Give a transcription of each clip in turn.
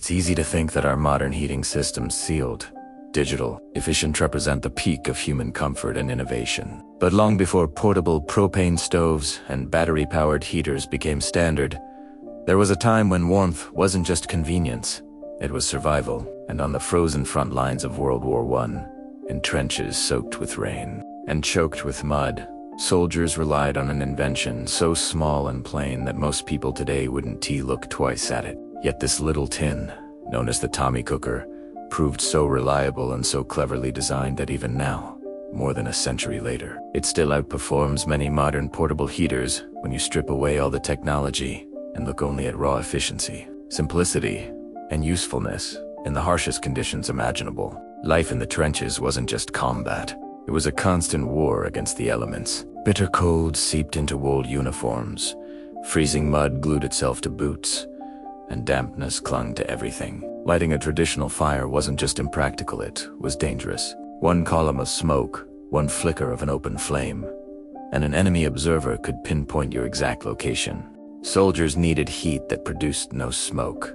It's easy to think that our modern heating systems, sealed, digital, efficient, represent the peak of human comfort and innovation. But long before portable propane stoves and battery-powered heaters became standard, there was a time when warmth wasn't just convenience, it was survival. And on the frozen front lines of World War I, in trenches soaked with rain and choked with mud, soldiers relied on an invention so small and plain that most people today wouldn't look twice at it. Yet this little tin, known as the Tommy cooker, proved so reliable and so cleverly designed that even now, more than a century later, it still outperforms many modern portable heaters when you strip away all the technology and look only at raw efficiency, simplicity, and usefulness. In the harshest conditions imaginable, life in the trenches wasn't just combat. It was a constant war against the elements. Bitter cold seeped into wool uniforms, freezing mud glued itself to boots, and dampness clung to everything. Lighting a traditional fire wasn't just impractical, it was dangerous. One column of smoke, one flicker of an open flame, and an enemy observer could pinpoint your exact location. Soldiers needed heat that produced no smoke,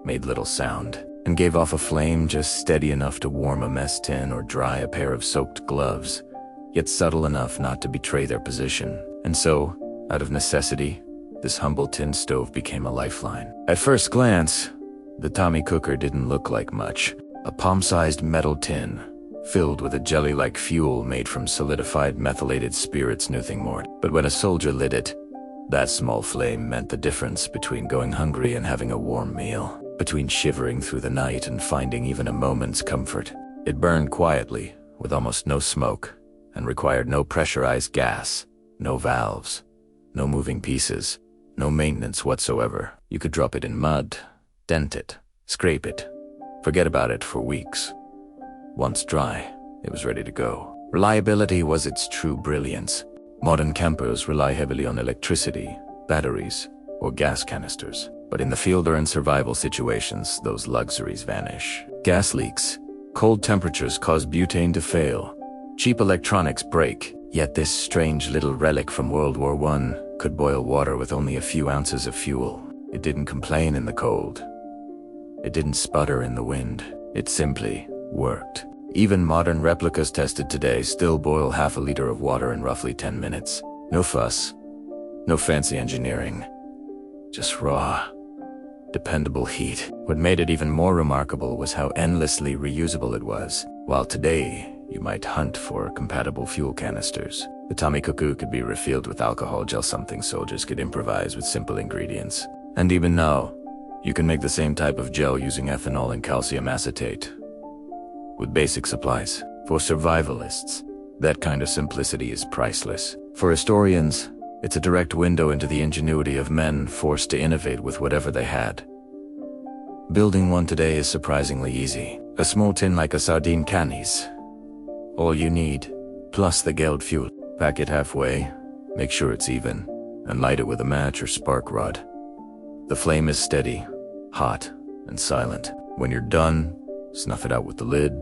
made little sound, and gave off a flame just steady enough to warm a mess tin or dry a pair of soaked gloves, yet subtle enough not to betray their position. And so, out of necessity, this humble tin stove became a lifeline. At first glance, the Tommy cooker didn't look like much. A palm-sized metal tin, filled with a jelly-like fuel made from solidified methylated spirits, nothing more. But when a soldier lit it, that small flame meant the difference between going hungry and having a warm meal, between shivering through the night and finding even a moment's comfort. It burned quietly, with almost no smoke, and required no pressurized gas, no valves, no moving pieces, no maintenance whatsoever. You could drop it in mud, dent it, scrape it, forget about it for weeks. Once dry, it was ready to go. Reliability was its true brilliance. Modern campers rely heavily on electricity, batteries, or gas canisters. But in the field or in survival situations, those luxuries vanish. Gas leaks, cold temperatures cause butane to fail, cheap electronics break. Yet this strange little relic from World War I could boil water with only a few ounces of fuel. It didn't complain in the cold. It didn't sputter in the wind. It simply worked. Even modern replicas tested today still boil half a liter of water in roughly 10 minutes. No fuss, no fancy engineering, just raw, dependable heat. What made it even more remarkable was how endlessly reusable it was. While today, you might hunt for compatible fuel canisters, the Tommy cooker could be refilled with alcohol gel, something soldiers could improvise with simple ingredients. And even now, you can make the same type of gel using ethanol and calcium acetate, with basic supplies. For survivalists, that kind of simplicity is priceless. For historians, it's a direct window into the ingenuity of men forced to innovate with whatever they had. Building one today is surprisingly easy. A small tin like a sardine cannies. All you need, plus the gelled fuel. Pack it halfway, make sure it's even, and light it with a match or spark rod. The flame is steady, hot, and silent. When you're done, snuff it out with the lid,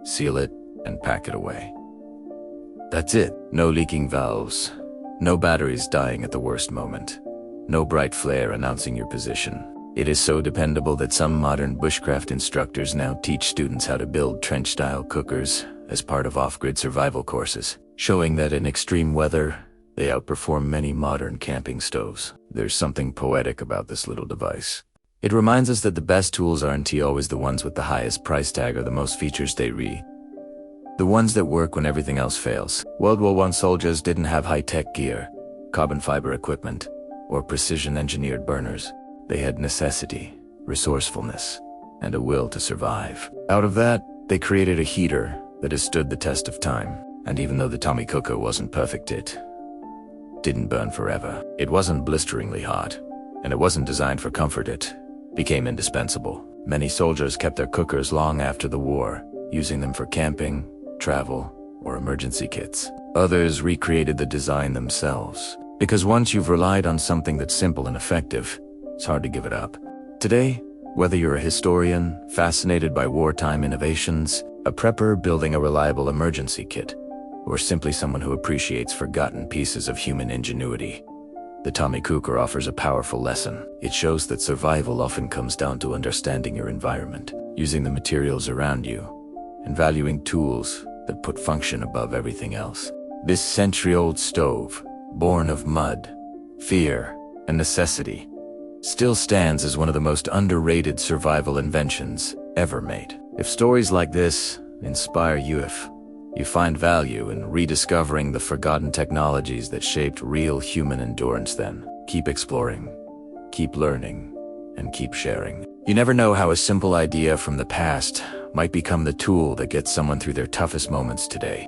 seal it, and pack it away. That's it. No leaking valves, no batteries dying at the worst moment, no bright flare announcing your position. It is so dependable that some modern bushcraft instructors now teach students how to build trench-style cookers as part of off-grid survival courses, showing that in extreme weather, they outperform many modern camping stoves. There's something poetic about this little device. It reminds us that the best tools aren't always the ones with the highest price tag or the most features. The ones that work when everything else fails. World War I soldiers didn't have high-tech gear, carbon fiber equipment, or precision-engineered burners. They had necessity, resourcefulness, and a will to survive. Out of that, they created a heater that has stood the test of time. And even though the Tommy cooker wasn't perfect, it didn't burn forever. It wasn't blisteringly hot, and it wasn't designed for comfort. It became indispensable. Many soldiers kept their cookers long after the war, using them for camping, travel, or emergency kits. Others recreated the design themselves, because once you've relied on something that's simple and effective, it's hard to give it up. Today, whether you're a historian, fascinated by wartime innovations, a prepper building a reliable emergency kit, or simply someone who appreciates forgotten pieces of human ingenuity, The Tommy Cooker offers a powerful lesson. It shows that survival often comes down to understanding your environment, using the materials around you, and valuing tools that put function above everything else. This century-old stove, born of mud, fear, and necessity, still stands as one of the most underrated survival inventions ever made. If stories like this inspire you, if you find value in rediscovering the forgotten technologies that shaped real human endurance, then keep exploring, keep learning, and keep sharing. You never know how a simple idea from the past might become the tool that gets someone through their toughest moments today.